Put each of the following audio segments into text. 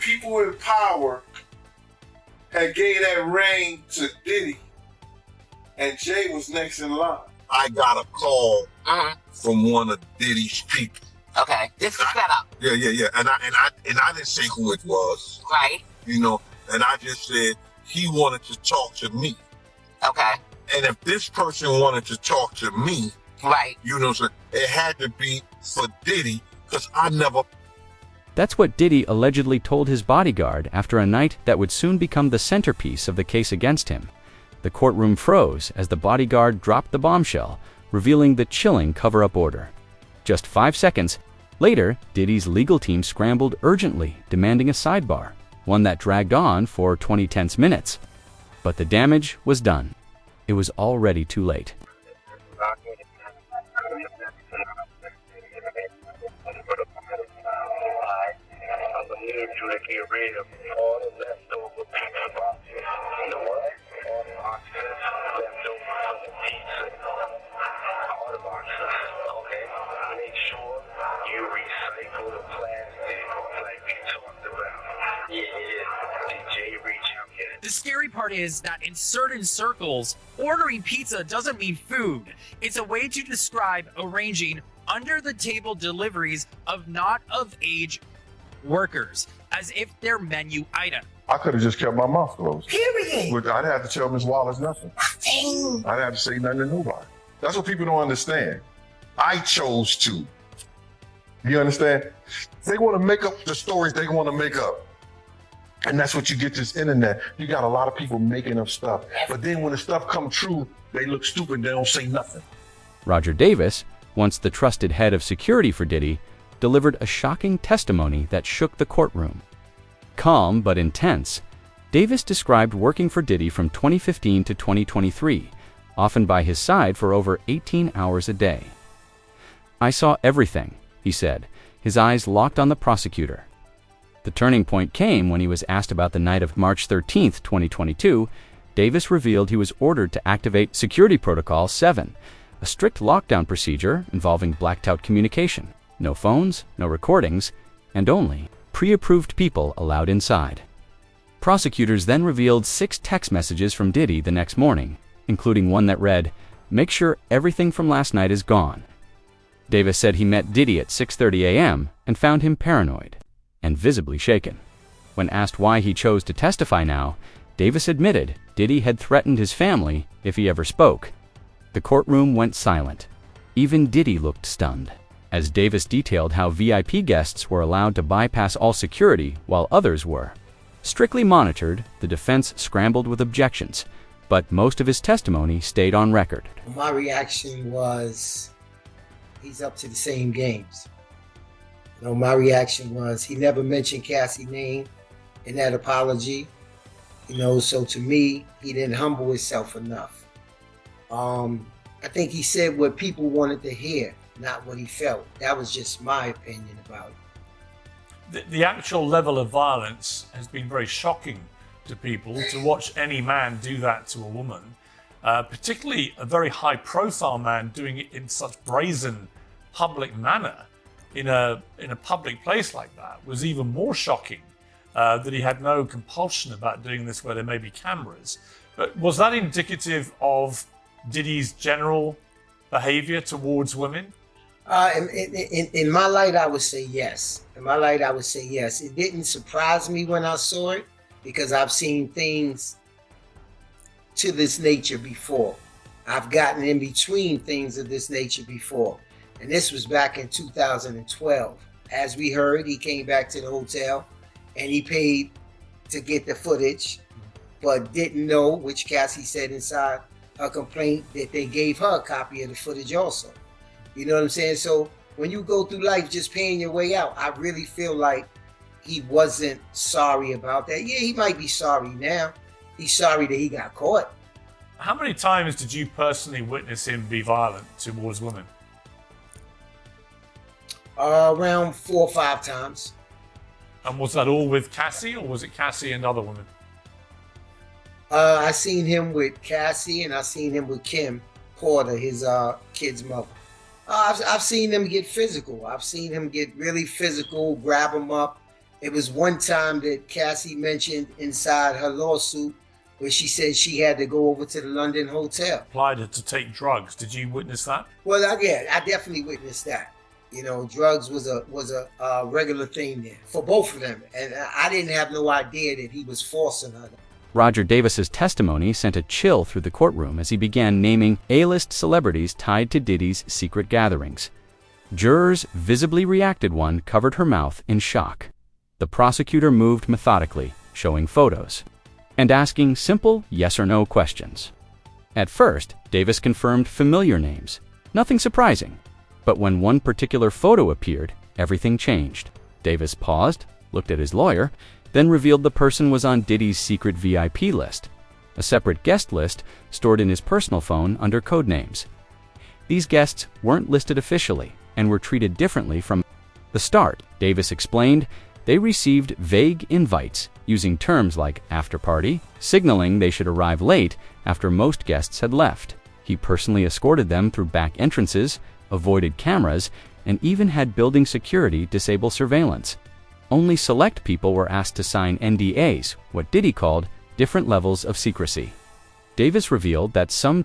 people in power had gave that reign to Diddy, and Jay was next in line. I got a call from one of Diddy's people. Okay, this is set up. Yeah. And I didn't say who it was. Right. You know, and I just said he wanted to talk to me. Okay. And if this person wanted to talk to me, right, you know, so it had to be for Diddy, because I never. That's what Diddy allegedly told his bodyguard after a night that would soon become the centerpiece of the case against him. The courtroom froze as the bodyguard dropped the bombshell, revealing the chilling cover-up order. Just 5 seconds later, Diddy's legal team scrambled urgently, demanding a sidebar, one that dragged on for 20 tense minutes. But the damage was done. It was already too late. The scary part is that in certain circles, ordering pizza doesn't mean food. It's a way to describe arranging under-the-table deliveries of not-of-age workers, as if they're menu item. I could have just kept my mouth closed. Period. I didn't have to tell Ms. Wallace nothing. Dang. I didn't have to say nothing to nobody. That's what people don't understand. I chose to. You understand? They want to make up the stories they want to make up. And that's what you get this internet. You got a lot of people making up stuff. But then when the stuff comes true, they look stupid. They don't say nothing. Roger Davis, once the trusted head of security for Diddy, delivered a shocking testimony that shook the courtroom. Calm but intense, Davis described working for Diddy from 2015 to 2023, often by his side for over 18 hours a day. "I saw everything," he said, his eyes locked on the prosecutor. The turning point came when he was asked about the night of March 13, 2022. Davis revealed he was ordered to activate Security Protocol 7, a strict lockdown procedure involving blacked-out communication. No phones, no recordings, and only pre-approved people allowed inside. Prosecutors then revealed 6 text messages from Diddy the next morning, including one that read, "Make sure everything from last night is gone." Davis said he met Diddy at 6:30 a.m. and found him paranoid and visibly shaken. When asked why he chose to testify now, Davis admitted Diddy had threatened his family if he ever spoke. The courtroom went silent. Even Diddy looked stunned, as Davis detailed how VIP guests were allowed to bypass all security while others were. Strictly monitored, the defense scrambled with objections, but most of his testimony stayed on record. My reaction was, he's up to the same games. My reaction was, he never mentioned Cassie's name in that apology. So to me, he didn't humble himself enough. I think he said what people wanted to hear, not what he felt. That was just my opinion about it. The actual level of violence has been very shocking to people. To watch any man do that to a woman, particularly a very high-profile man doing it in such brazen public manner, in a public place like that, was even more shocking. That he had no compulsion about doing this where there may be cameras. But was that indicative of Diddy's general behavior towards women? In my light, I would say yes. In my light, I would say yes. It didn't surprise me when I saw it, because I've seen things to this nature before. I've gotten in between things of this nature before. And this was back in 2012. As we heard, he came back to the hotel and he paid to get the footage, but didn't know, which Cassie said inside her complaint, that they gave her a copy of the footage also. You know what I'm saying? So when you go through life just paying your way out, I really feel like he wasn't sorry about that. Yeah, he might be sorry now. He's sorry that he got caught. How many times did you personally witness him be violent towards women? Around 4 or 5 times. And was that all with Cassie, or was it Cassie and other women? I seen him with Cassie, and I seen him with Kim Porter, his kid's mother. I've seen them get physical. I've seen him get really physical, grab him up, It was one time that Cassie mentioned inside her lawsuit where she said she had to go over to the London hotel. Applied to take drugs. Did you witness that? Well, I definitely witnessed that. You know, drugs was a regular thing there for both of them, and I didn't have no idea that he was forcing her. Roger Davis's testimony sent a chill through the courtroom as he began naming A-list celebrities tied to Diddy's secret gatherings. Jurors visibly reacted. One covered her mouth in shock. The prosecutor moved methodically, showing photos and asking simple yes or no questions. At first, Davis confirmed familiar names, nothing surprising. But when one particular photo appeared, everything changed. Davis paused, looked at his lawyer, then revealed the person was on Diddy's secret VIP list, a separate guest list stored in his personal phone under code names. These guests weren't listed officially and were treated differently from the start. Davis explained they received vague invites using terms like after party, signaling they should arrive late after most guests had left. He personally escorted them through back entrances, avoided cameras, and even had building security disable surveillance. Only select people were asked to sign NDAs, what Diddy called different levels of secrecy. Davis revealed that some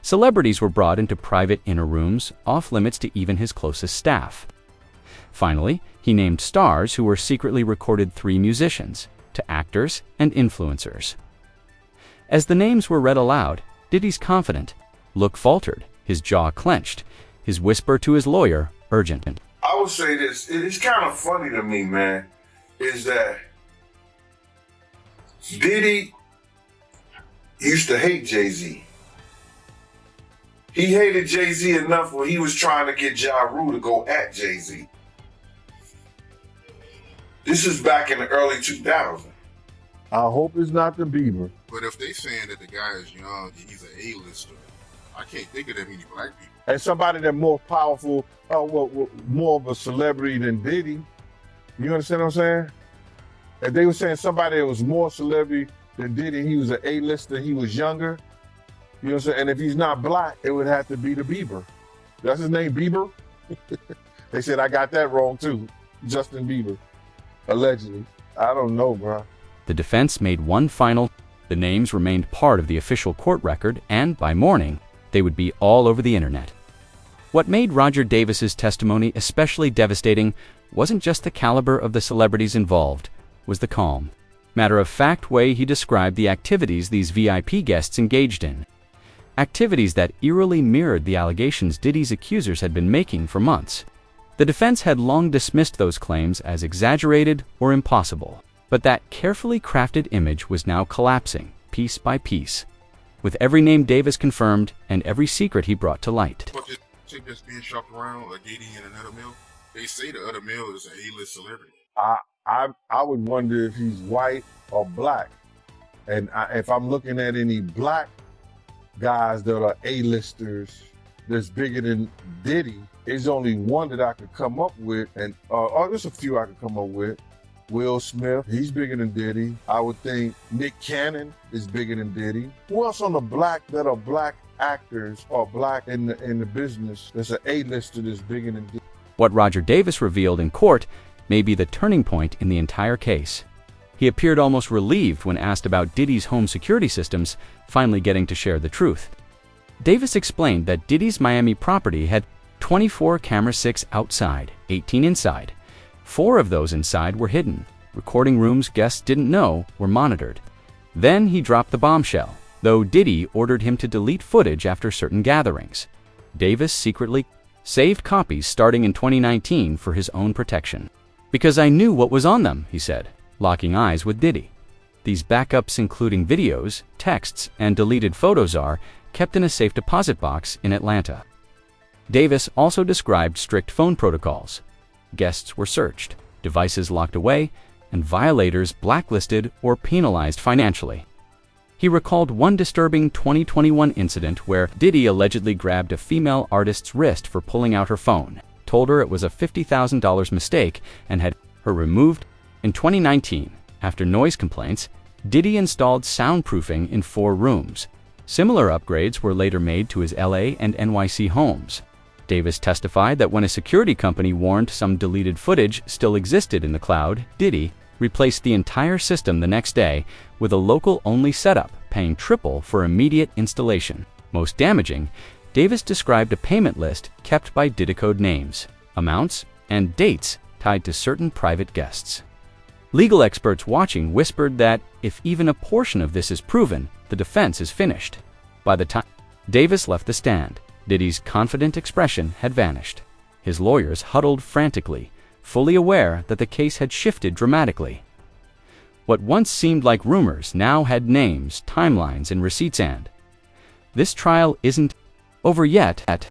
celebrities were brought into private inner rooms, off limits to even his closest staff. Finally, he named stars who were secretly recorded 3 musicians, to actors and influencers. As the names were read aloud, Diddy's confident look faltered, his jaw clenched, his whisper to his lawyer urgent. I would say this, it is kind of funny to me, man, is that Diddy used to hate Jay-Z. He hated Jay-Z enough where he was trying to get Ja Rule to go at Jay-Z. This is back in the early 2000s. I hope it's not the Bieber. But if they saying that the guy is young and he's an A-lister, I can't think of that many black people. And somebody that's more powerful, more of a celebrity than Diddy. You understand what I'm saying? If they were saying somebody that was more celebrity than Diddy, he was an A-lister, he was younger. You know what I'm saying? And if he's not black, it would have to be the Bieber. That's his name, Bieber? They said I got that wrong too. Justin Bieber, allegedly. I don't know, bro. The defense made one final. The names remained part of the official court record, and by morning, they would be all over the internet. What made Roger Davis's testimony especially devastating wasn't just the caliber of the celebrities involved, was the calm, matter-of-fact way he described the activities these VIP guests engaged in. Activities that eerily mirrored the allegations Diddy's accusers had been making for months. The defense had long dismissed those claims as exaggerated or impossible, but that carefully crafted image was now collapsing, piece by piece, with every name Davis confirmed and every secret he brought to light. But this chick that's being shopped around, a Diddy and another Mill, they say the other Mill is an A-list celebrity. I would wonder if he's white or black. And if I'm looking at any black guys that are A-listers that's bigger than Diddy, there's only one that I could come up with, and there's a few I could come up with. Will Smith, he's bigger than Diddy. I would think Nick Cannon is bigger than Diddy. Who else on the black that are black actors or black in the business that's an A-lister that's bigger than Diddy? What Roger Davis revealed in court may be the turning point in the entire case. He appeared almost relieved when asked about Diddy's home security systems, finally getting to share the truth. Davis explained that Diddy's Miami property had 24 camera 6 outside, 18 inside. 4 of those inside were hidden. Recording rooms guests didn't know were monitored. Then he dropped the bombshell, though Diddy ordered him to delete footage after certain gatherings. Davis secretly saved copies starting in 2019 for his own protection. Because I knew what was on them, he said, locking eyes with Diddy. These backups, including videos, texts, and deleted photos, are kept in a safe deposit box in Atlanta. Davis also described strict phone protocols. Guests were searched, devices locked away, and violators blacklisted or penalized financially. He recalled one disturbing 2021 incident where Diddy allegedly grabbed a female artist's wrist for pulling out her phone, told her it was a $50,000 mistake, and had her removed. In 2019, after noise complaints, Diddy installed soundproofing in 4 rooms. Similar upgrades were later made to his LA and NYC homes. Davis testified that when a security company warned some deleted footage still existed in the cloud, Diddy replaced the entire system the next day with a local-only setup, paying triple for immediate installation. Most damaging, Davis described a payment list kept by Diddy code names, amounts, and dates tied to certain private guests. Legal experts watching whispered that if even a portion of this is proven, the defense is finished. By the time Davis left the stand, Diddy's confident expression had vanished. His lawyers huddled frantically, fully aware that the case had shifted dramatically. What once seemed like rumors now had names, timelines, and receipts, and this trial isn't over yet.